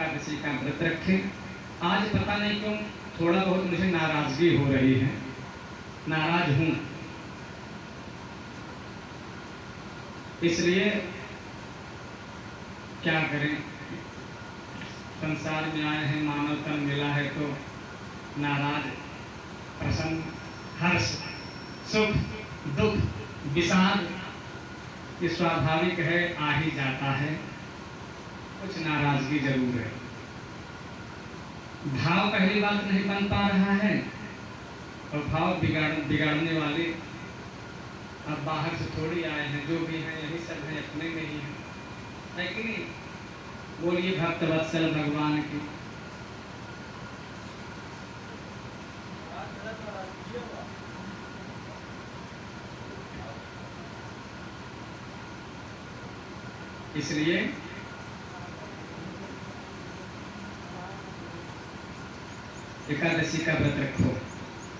एकादशी का व्रत रखें। आज पता नहीं क्यों थोड़ा बहुत मुझे नाराजगी हो रही है, नाराज हूँ, इसलिए क्या करें, संसार में आए हैं, मानव तन मिला है तो नाराज, प्रसन्न, हर्ष, सुख, दुख, विषाद ये स्वाभाविक है, आ ही जाता है। कुछ नाराजगी जरूर है। भाव पहली बात नहीं बन पा रहा है और भाव बिगाड़ने वाले अब बाहर से थोड़ी आए हैं, जो भी हैं यही सब है, अपने में ही है कि नहीं? बोलिए भक्त वत्सल भगवान की। इसलिए एकादशी का व्रत रखो।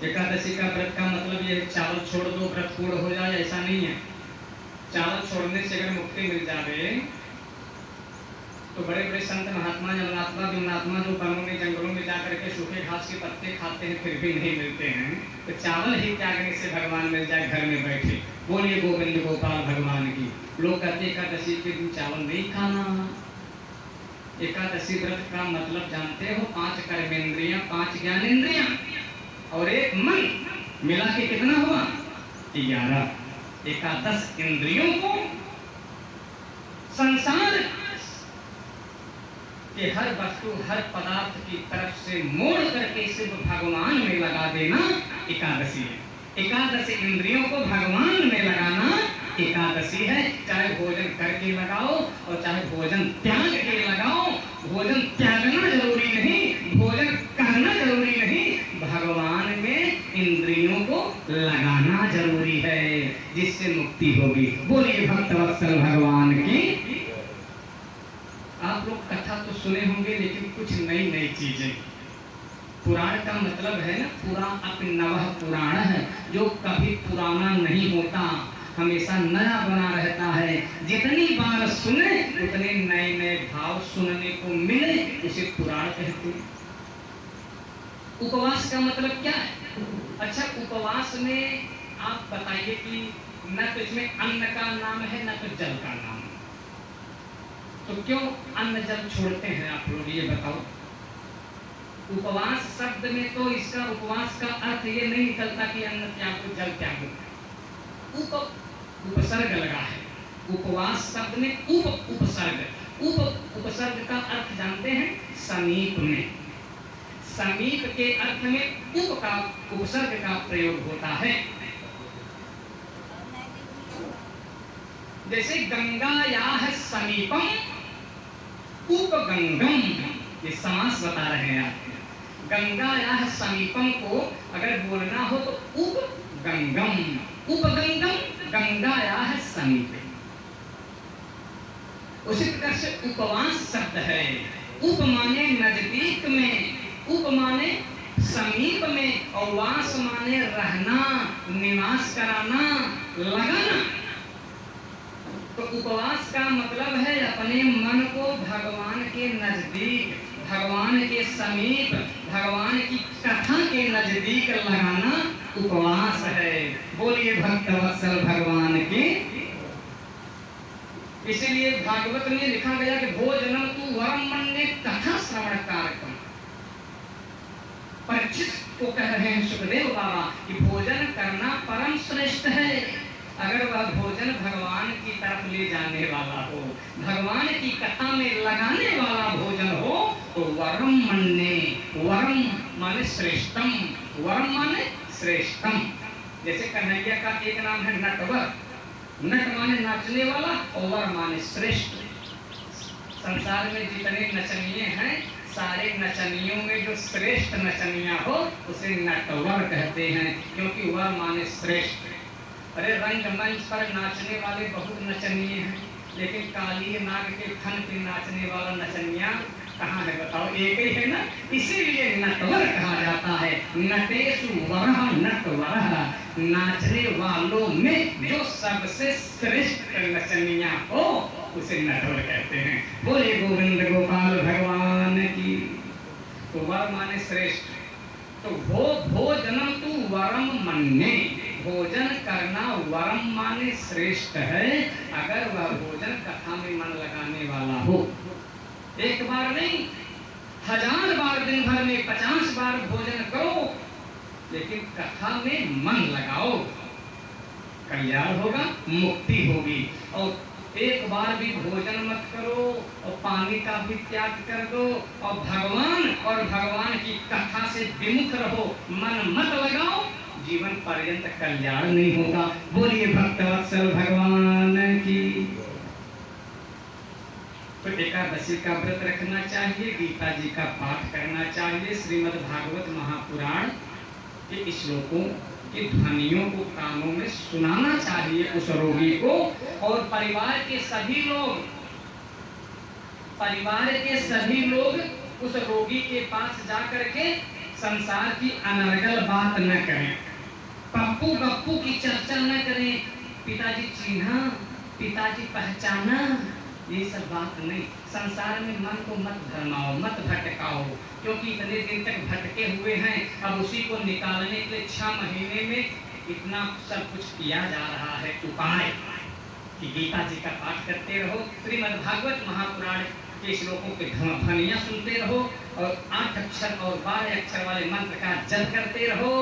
एकादशी का व्रत का मतलब ये चावल छोड़ दो व्रत पूर्ण हो जाए, ऐसा नहीं है। चावल छोड़ने से अगर मुक्ति मिल जाए तो बड़े बड़े संत महात्मा जमनात्मा विमनात्मा जो वनों में जंगलों में जाकर के सूखे घास के पत्ते खाते हैं फिर भी नहीं मिलते हैं, तो चावल ही त्यागने से भगवान मिल जाए घर में बैठे। बोलिए गोविंद गोपाल भगवान की। लोग कहते एकादशी के दिन चावल नहीं खाना। एकादशी व्रत का मतलब जानते हो? 5 कर्मेंद्रियां, 5 ज्ञानेंद्रियां और 1 मन मिला के कितना हुआ? 11। एकादश इंद्रियों को संसार के हर वस्तु हर पदार्थ की तरफ से मोड़ करके सिर्फ भगवान में लगा देना एकादशी है। एकादशी इंद्रियों को भगवान में लगाना एकादशी है। चाहे भोजन करके लगाओ और चाहे भोजन त्याग के लगाओ। भोजन त्यागना जरूरी नहीं, भोजन करना जरूरी नहीं, भगवान में इंद्रियों को लगाना जरूरी है, जिससे मुक्ति होगी। बोलिए भक्त वत्सल भगवान की। आप लोग कथा तो सुने होंगे लेकिन कुछ नई नई चीजें। पुराण का मतलब है ना, पुरा अपिनवः पुराण है, जो कभी पुराना नहीं होता, हमेशा नया बना रहता है। जितनी बार सुने उतने नए नए भाव सुनने को मिले, उसे पुराण कहते हैं। उपवास का मतलब क्या है? अच्छा, उपवास में आप बताइए कि न तो इसमें अन्न का नाम है न तो जल का नाम है, तो क्यों अन्न जल छोड़ते हैं आप लोग, ये बताओ। उपवास शब्द में तो इसका उपवास का अर्थ ये नहीं निकलता कि अन्न त्यागो जल त्यागो। उपसर्ग लगा है उपवास शब्द में। उपसर्ग का अर्थ जानते हैं? समीप में। समीप के अर्थ में उप का उपसर्ग का प्रयोग होता है। जैसे गंगायाः समीपम उपगंगम, ये समास बता रहे हैं आप। गंगायाः समीपम को अगर बोलना हो तो उपगंगम, उपगंगम गंगायाः समीपे। उसी प्रकार से उपवास शब्द है। उप माने नजदीक में, उप माने समीप में, और वास माने रहना, निवास कराना, लगाना। तो उपवास का मतलब है अपने मन को भगवान के नजदीक, भगवान के समीप, भगवान की कथा के नजदीक लगाना उपवास है। बोलिए भक्त वत्सल भगवान के। इसीलिए भागवत में लिखा गया कि भोजनम तु वरम मन्ये कथा श्रवण कार्यक्रम। परीक्षित को कह रहे हैं सुखदेव बाबा कि भोजन करना परम श्रेष्ठ है। अगर वह भोजन भगवान की तरफ ले जाने वाला हो, भगवान की कथा में लगाने वाला भोजन हो, तो वरम मन्ये, वरम माने श्रेष्ठम, वरम माने श्रेष्ठम। जैसे कन्हैया का एक नाम है नटवर, नट माने नाचने वाला और वर माने श्रेष्ठ। संसार में जितने नचनिये हैं, सारे नचनियों में जो श्रेष्ठ नचनिया हो उसे नटवर कहते हैं, क्योंकि वर माने श्रेष्ठ। अरे रंगमंच पर नाचने वाले बहुत नचनिये हैं, लेकिन काली नाग के फन पे नाचने वाला नचनिया कहाँ है बताओ? एक ही है ना। इसीलिए नटवर कहा जाता है। नटेषु वरः नटवरः, नाचने वालों में जो सबसे श्रेष्ठ नचनिया हो उसे नटवर कहते हैं। बोले गोविंद गोपाल भगवान तो वर माने श्रेष्ठ, तो वो भोजनम तू वरम मन्ने, भोजन करना वरम माने श्रेष्ठ है अगर वह भोजन कथा में मन लगाने वाला हो। एक बार नहीं, 1000 बार दिन भर में 50 बार भोजन करो, लेकिन कथा में मन लगाओ, कल्याण होगा, मुक्ति होगी। और एक बार भी भोजन मत करो और पानी का भी त्याग कर दो और भगवान की कथा से विमुख रहो, मन मत लगाओ, जीवन पर्यंत कल्याण नहीं होगा। बोलिए भक्तवत्सल भगवान की। तो एकादशी का व्रत रखना चाहिए, गीता जी का पाठ करना चाहिए, श्रीमद् भागवत महापुराण के श्लोकों की ध्वनियों को कानों में सुनाना चाहिए उस रोगी को। और परिवार के सभी लोग उस रोगी के पास जाकर के संसार की अनर्गल बात न करें, पप्पू गप्पू की चर्चा न करें, पिताजी चिन्हा, पिताजी पहचाना, ये सब बात नहीं। संसार में मन को मत भरमाओ, मत भटकाओ, क्योंकि इतने दिन तक भटके हुए हैं। अब उसी को निकालने के लिए 6 महीने में इतना सब कुछ किया जा रहा है। उपाय कि गीता जी का पाठ करते रहो, श्रीमद् भागवत महापुराण के श्लोकों के ध्वनियां सुनते रहो और 8 अक्षर और 12 अक्षर वाले मंत्र का जप करते रहो,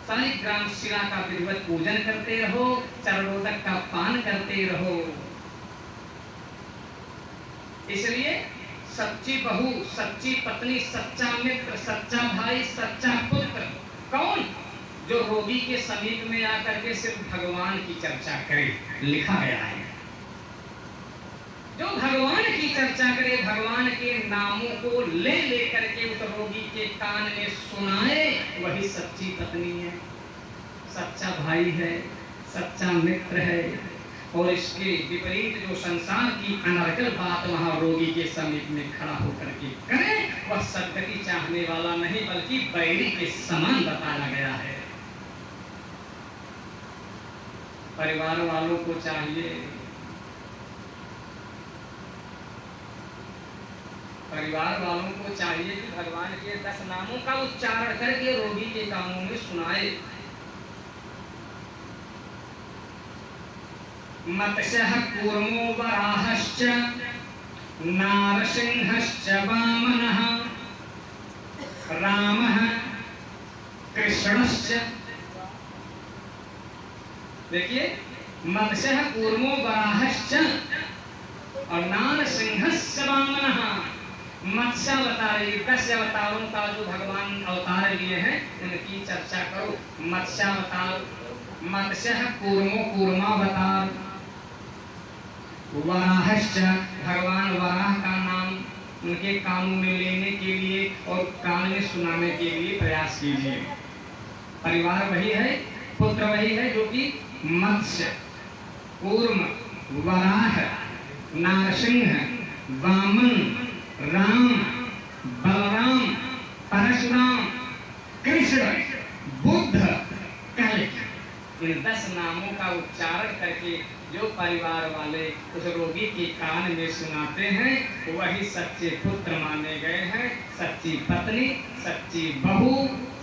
शालिग्राम शिला का विधिवत पूजन करते रहो, चरणोदक का पान करते रहो। इसलिए सच्ची बहू, सच्ची पत्नी, सच्चा मित्र, सच्चा भाई, सच्चा पुत्र कौन? जो रोगी के समीप में आकर के सिर्फ भगवान की चर्चा करे, लिखा गया है। जो भगवान की चर्चा करे, भगवान के नामों को ले लेकर के उस रोगी के कान में सुनाए, वही सच्ची पत्नी है, सच्चा भाई है, सच्चा मित्र है। और इसके विपरीत जो संसार की अनर्गल बात वहां रोगी के समीप में खड़ा होकर के करे, वह सद्गति चाहने वाला नहीं बल्कि बैरी के समान बताया गया है। परिवार वालों को चाहिए, कि भगवान के 10 नामों का उच्चारण करके रोगी के कानों में सुनाए। मत्स्यः कूर्मो वराहश्च नारसिंहश्च वामनः रामः कृष्णश्च। देखिए, मत्स्यः कूर्मो वराहश्च और नारसिंहश्च वामनः। मत्स्य अवतार, 10 अवतारों का जो भगवान अवतार लिए हैं उनकी चर्चा करो। मत्स्यावतार, मत्स्यः कूर्मो कूर्मावतार, वराहश्च भगवान वराह का नाम उनके कानों में लेने के लिए और कान में सुनाने के लिए प्रयास कीजिए। परिवार वही है, पुत्र वही है जो कि मत्स्य, कूर्म, वराह, नारसिंह, वामन, राम, बलराम, परशुराम, कृष्ण, बुद्ध, कलिक, इन 10 नामों का उच्चारण करके जो परिवार वाले उस रोगी के कान में सुनाते हैं, वही सच्चे पुत्र माने गए हैं, सच्ची पत्नी, सच्ची बहू,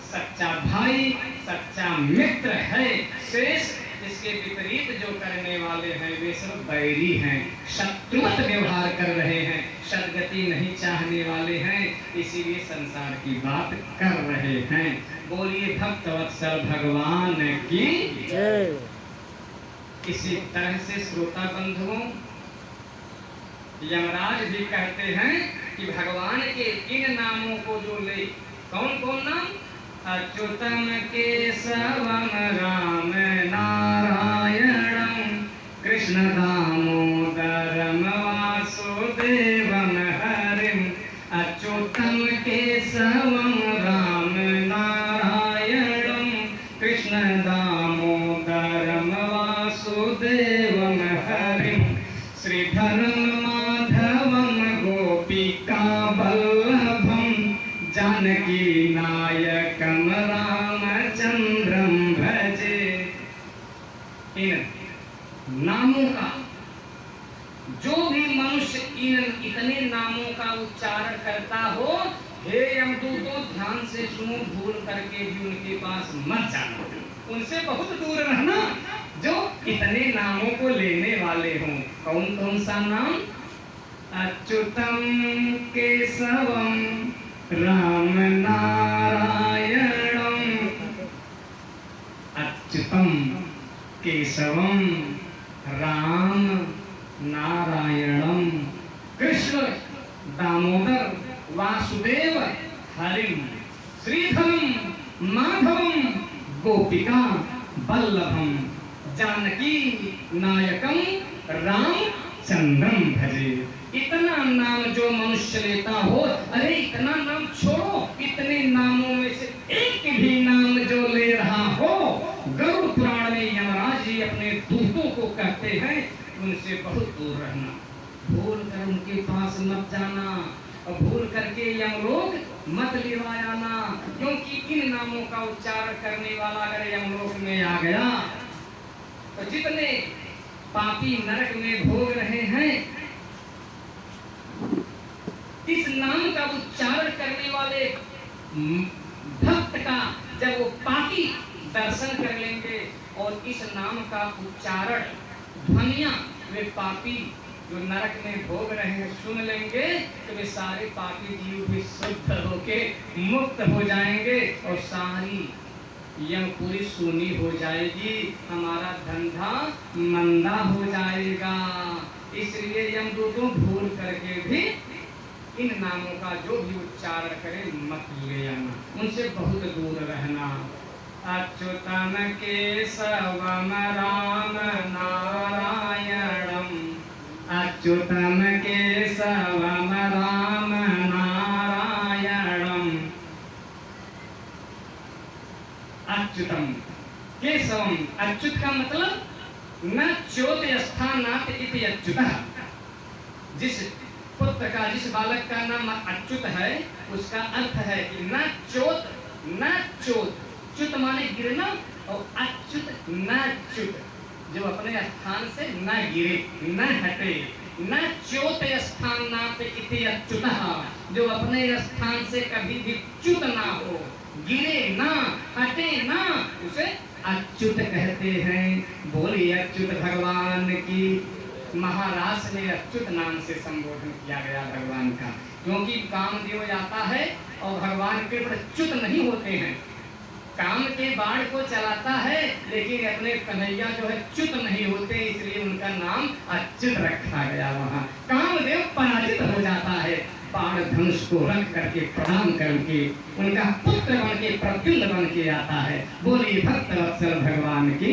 सच्चा भाई, सच्चा मित्र है। शेष इसके विपरीत जो करने वाले हैं वे सब बैरी हैं, शत्रुवत व्यवहार कर रहे हैं, सद्गति नहीं चाहने वाले हैं, इसीलिए संसार की बात कर रहे हैं। बोलिए भक्तवत्सल भगवान की जय। इसी तरह से श्रोता बंधुओं, यमराज भी कहते हैं कि भगवान के इन नामों को जो ले, कौन कौन नाम? अच्युतम केशवम राम नारायणम कृष्ण दामोदरम वासुदेवम हरिम। अच्युतम केशवम राम नारायणम कृष्ण दामोदरम वासुदेवम हरिम। श्रीधरम माधवम गोपिका वल्लभम जानकी नायकम रामचंद्रम भजे। इन नामों का जो भी मनुष्य इन इतने नामों का उच्चारण करता हो, हे यमदूतों ध्यान से सुनो, भूल करके भी उनके पास मत जाना, उनसे बहुत दूर रहना जो इतने नामों को लेने वाले हों। कौन कौन सा नाम? अच्युतम केशवम राम नारायणम, अच्युतम केशवम राम नारायणम, कृष्ण दामोदर वासुदेव हरिम, श्रीधरम माधवम गोपिका वल्लभम, जानकी नायकम रामचंद्रम भजे। इतना नाम जो मनुष्य लेता हो, अरे इतना नाम छोड़ो, इतने नामों में से एक भी नाम जो ले रहा हो, गरुड़ पुराण में यमराज जी अपने दूतों को कहते हैं उनसे बहुत दूर रहना, भूल कर उनके पास मत जाना और भूल करके यमलोक मत लिवायाना, क्योंकि इन नामों का उच्चारण करने वाला अगर यमलोक में आ गया तो जितने पापी नरक में भोग रहे हैं, इस नाम का उच्चारण करने वाले भक्त का जब वो पापी दर्शन कर लेंगे और इस नाम का उच्चारण ध्वनियां वे पापी जो नरक में भोग रहे हैं सुन लेंगे तो वे सारे पापी जीव भी शुद्ध होके मुक्त हो जाएंगे और सारी यमपुरी सुनी हो जाएगी, हमारा धंधा मंदा हो जाएगा। इसलिए यमदूतों भूल करके भी इन नामों का जो भी उच्चारण करे मत ले आना, उनसे बहुत दूर रहना। अच्युतम केशवम राम नारायणम, अच्युतम केशवम राम नारायणम, अच्युतम केशवम। अच्युत का मतलब न च्योत स्थानात इति अच्युतः, जिस पुत्र का जिस बालक का नाम अच्युत है उसका अर्थ है कि न चोत न चोत, च्युत माने गिरना और अच्युत न च्युत, जो अपने स्थान से न गिरे न हटे, न च्योत स्थान नाते इति अच्युतः, जो अपने स्थान से कभी भी च्युत ना हो, गिरे ना हटे ना, उसे अच्युत कहते हैं। बोलिए अच्युत भगवान की। महाराज में अच्युत नाम से संबोधन किया गया भगवान का, क्योंकि कामदेव जाता है और भगवान के ऊपर च्युत नहीं होते हैं, काम के बाढ़ को चलाता है लेकिन अपने कन्हैया जो है च्युत नहीं होते, इसलिए उनका नाम अच्युत रखा गया। वहाँ कामदेव पराजित हो जाता है, बाण धनुष को रख करके प्रणाम करके उनका पुत्र बन के प्रद्युम्न बन के आता है। बोलिए भक्त वत्सल भगवान की।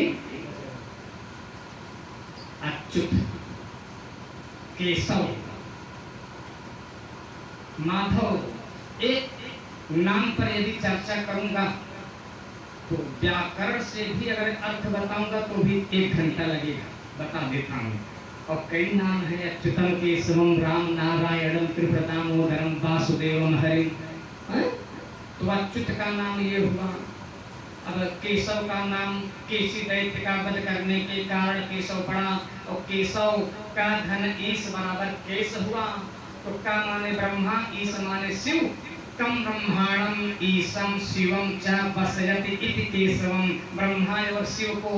अच्युत केशव माधव, एक नाम पर यदि चर्चा करूंगा तो व्याकरण से भी अगर अर्थ बताऊंगा तो भी 1 घंटा लगेगा, बता देता हूँ। और कई नाम है अच्युतम केशवम राम नारायणम त्रिपुरामोदरम वासुदेवम हरिम। तो अच्युत का नाम ये हुआ। अब केशव का नाम केसी दैत्य का वध करने के कारण केशव पड़ा, और केशव का धन ईश बराबर केश हुआ। तो का माने ब्रह्मा, ईश माने शिव, कम ब्रह्मांडम ईशम शिवम च बसयति इति केशवम। ब्रह्मा और शिव को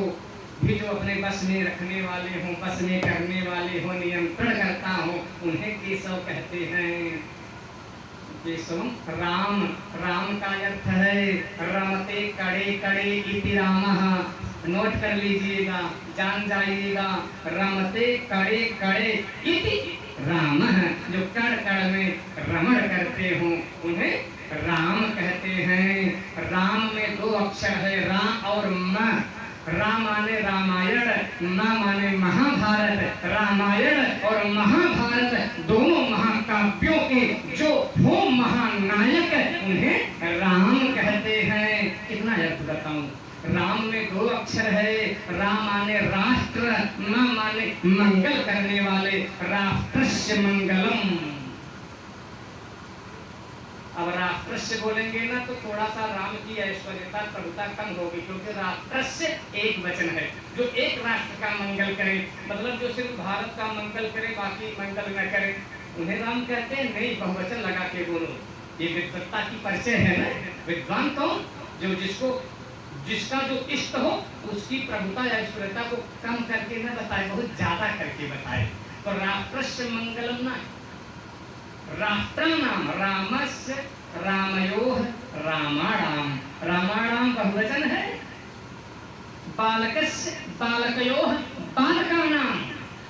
भी जो अपने बस में रखने वाले हों, बस में करने वाले हों, नियंत्रण करता हो, उन्हें केशव कहते हैं। केशवम राम, राम का अर्थ है रमते कड़े कड़े इति रामः। नोट कर लीजिएगा, जान जाइएगा, रमते कड़े कड़े इति रामः, जो कड़ कड़ में रमण करते हों उन्हें राम कहते हैं। राम में 2 अक्षर है, रा और म। राम माने रामायण, म माने महाभारत। रामायण और महाभारत दोनों महाकाव्यों के जो हो महानायक उन्हें राम कहते हैं। कितना अर्थ बताऊं। राम में 2 अक्षर है, राम माने राष्ट्र, म माने मंगल करने वाले, राष्ट्रस्य मंगलम। अब राष्ट्रस्य बोलेंगे ना तो थोड़ा सा राम की ऐश्वर्यता प्रभुता कम होगी, क्योंकि राष्ट्रस्य एक वचन है, जो एक राष्ट्र का मंगल करे, मतलब जो सिर्फ भारत का मंगल करे बाकी मंगल न करे, उन्हें राम कहते हैं। नहीं, बहुवचन लगा के बोलो। ये विद्वत्ता की परिचय है ना। विद्वान कौन? जो जिसका जो इष्ट हो उसकी प्रभुता या ईश्वरता को कम करके न बताए, बहुत ज्यादा करके बताए। तो राष्ट्रस्य मंगलम ना, राष्ट्राणाम रामस्य रामयोः रामाणाम, रामाणाम बहुवचन है, बालकस्य बालकयोः बालकानाम,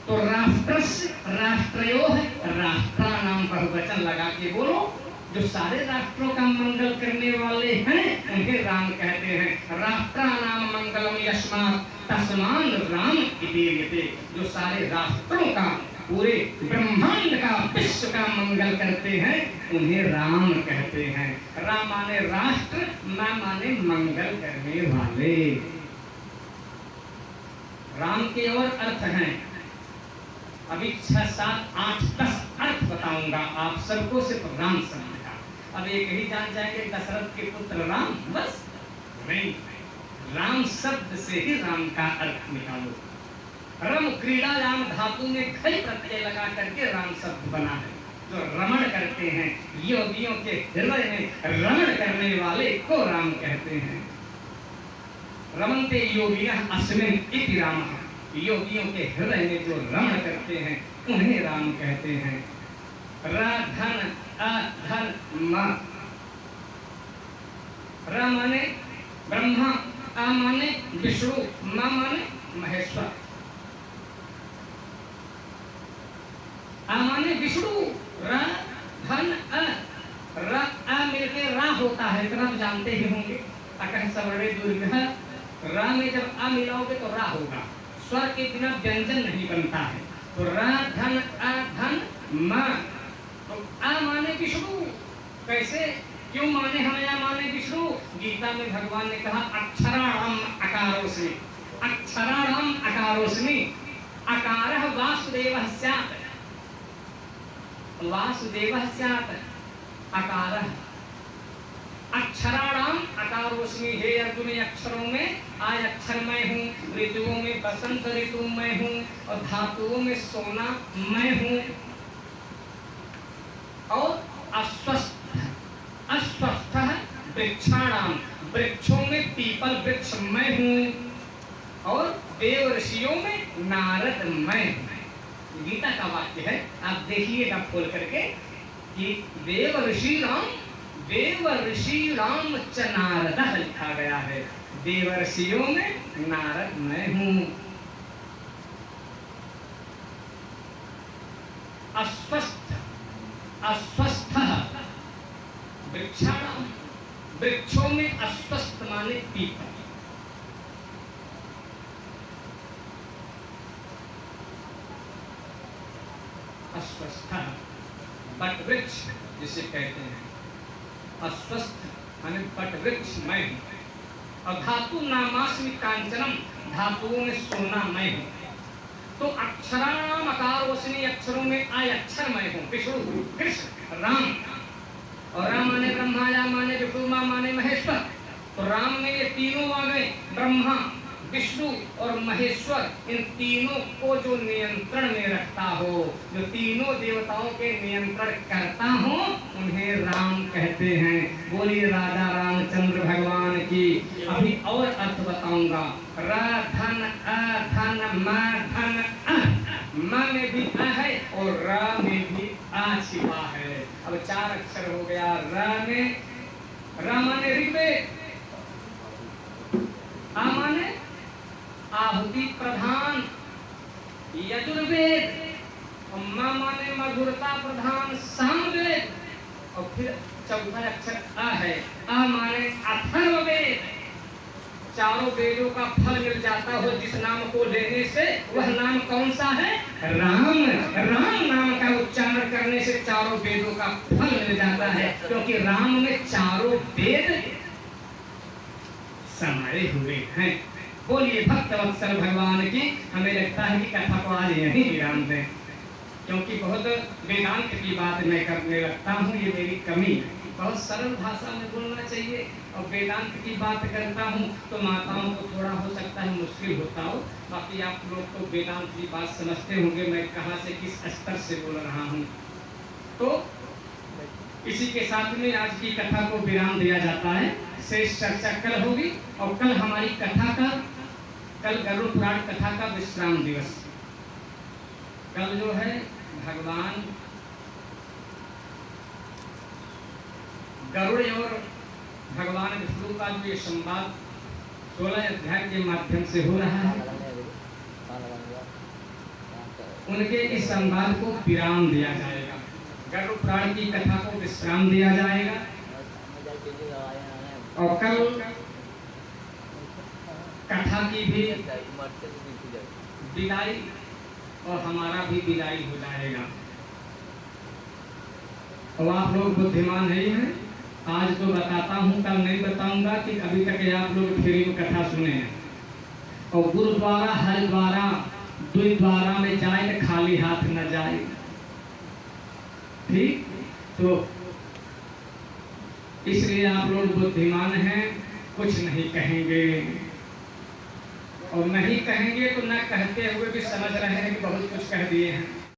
तो राष्ट्रस्य राष्ट्रयोः राष्ट्राणाम बहुवचन लगा के बोलो। जो सारे राष्ट्रों का मंगल करने वाले हैं उन्हें राम कहते हैं। राष्ट्राणाम मंगलम यस्मात् तस्मान राम इति यते, जो सारे राष्ट्रों का, पूरे ब्रह्मांड का, विश्व का मंगल करते हैं उन्हें राम कहते हैं। राम माने राष्ट्र, मा माने मंगल करने वाले। राम के और अर्थ हैं, अभी 6, 7, 8, 10 अर्थ बताऊंगा आप सबको, सिर्फ राम शब्द का। अब एक ही जान जाएंगे दशरथ के पुत्र राम, बस नहीं, राम शब्द से ही राम का अर्थ निकालो। रम क्रीड़ायाम धातु में खय प्रत्यय लगा करके राम शब्द बना है। जो रमण करते हैं, योगियों के हृदय में रमण करने वाले को राम कहते हैं। रमन्ते योगिनः अस्मिन् इति रामः, योगियों के हृदय में जो रमण करते हैं उन्हें राम कहते हैं। र धन अ धन म, र माने ब्रह्मा, आ माने विष्णु, म माने महेश्वर। आ माने विष्णु, र धन अ, र आ मिलके रा होता है, इतना तो जानते ही होंगे। अकह सवर्णे दुर्गह, रा में जब आ मिलाओगे तो रा होगा, स्वर के बिना व्यंजन नहीं बनता है। तो रा धन अ धन म, तो आ माने विष्णु। कैसे, क्यों माने हमें आ माने विष्णु? गीता में भगवान ने कहा अक्षराणाम अकारोस्मि, अक्षराणाम अकारोस्मि, अकारः वासुदेवः स्यात्, वासुदेवः स्यात् अकारः। अक्षराणाम अकारोस्मि, हे अर्जुन अक्षरों में आय अक्षर मैं हूँ, ऋतुओं में बसंत ऋतु मैं हूँ, और धातुओं में सोना मैं हूँ। और अस्वस्थ, अस्वस्थ वृक्षाणाम, वृक्षों में पीपल वृक्ष मैं हूँ। और देव ऋषियों में नारद मैं हूँ। गीता का वाक्य है, आप देखिएगा खोल करके कि देव ऋषि राम, देव ऋषि राम च नारदः लिखा गया है। देव ऋषियों में नारद मैं हूँ। अस्वस्थ, अस्वस्थ वृक्षाणाम, वृक्षों में अस्वस्थ माने पीपल। अस्वस्थ बट वृक्ष जिसे कहते हैं, अस्वस्थ माने बट वृक्ष मैं हूँ। और धातु नामास्मि कांचनम, धातुओं में सोना मैं हूँ। तो अक्षराणाम अकारोस्मि, अक्षरों में आय अक्षर मैं हूँ। विष्णु, कृष्ण, राम। और राम माने ब्रह्मा, या माने विष्णु, मा माने महेश्वर। तो राम में ये तीनों आ गए, ब्रह्मा, विष्णु और महेश्वर। इन तीनों को जो नियंत्रण में रखता हो, जो तीनों देवताओं के नियंत्रण करता हो, उन्हें राम कहते हैं। बोलिए राजा रामचंद्र भगवान की। अभी और अर्थ बताऊंगा। र धन अ धन म धन अ, म में भी अ है और र में भी आ छिपा है। अब 4 अक्षर हो गया। र में, र माने ऋग्वेद, आ माने आहुति प्रधान यजुर्वेद, और मा माने मधुरता प्रधान सामवेद, और फिर चौथा अक्षर आ है, आ माने अथर्ववेद। चारों वेदों का फल मिल जाता हो जिस नाम को लेने से, वह नाम कौन सा है? राम। राम नाम का उच्चारण करने से चारों वेदों का फल मिल जाता है, क्योंकि राम में चारों वेद समाये हुए हैं। बोलिए भक्तवत्सल भगवान की। हमें लगता है कि कथा को आज यहीं विराम दें, क्योंकि बहुत वेदांत की बात मैं करने लगता हूँ, ये मेरी कमी है। बहुत सरल भाषा में बोलना चाहिए, और वेदांत की बात करता हूँ तो माताओं को थोड़ा हो सकता है मुश्किल होता हो। बाकी आप लोग तो वेदांत की बात समझते होंगे मैं कहाँ से किस स्तर से बोल रहा हूँ। तो इसी के साथ में आज की कथा को विराम दिया जाता है। शेष चर्चा कल होगी और कल हमारी कथा का, कल गरुड़ पुराण कथा का विश्राम दिवस। कल जो है भगवान गरुड़ और भगवान विष्णु का जो ये संवाद 16 अध्याय के माध्यम से हो रहा है, उनके इस संवाद को विराम दिया जाएगा। गरुड़ पुराण की कथा को विश्राम दिया जाएगा और कल कथा की भी विदाई और हमारा भी विदाई हो जाएगा। और आप लोग बुद्धिमान नहीं हैं, आज तो बताता हूँ, कल नहीं बताऊंगा कि अभी तक आप लोग फ्री में कथा सुने हैं। और गुरुद्वारा हरिद्वारा द्विद्वारा में जाए तो खाली हाथ न जाए, ठीक? तो इसलिए आप लोग बुद्धिमान हैं, कुछ नहीं कहेंगे और नहीं कहेंगे तो न कहते हुए भी समझ रहे हैं कि बहुत कुछ कह दिए हैं।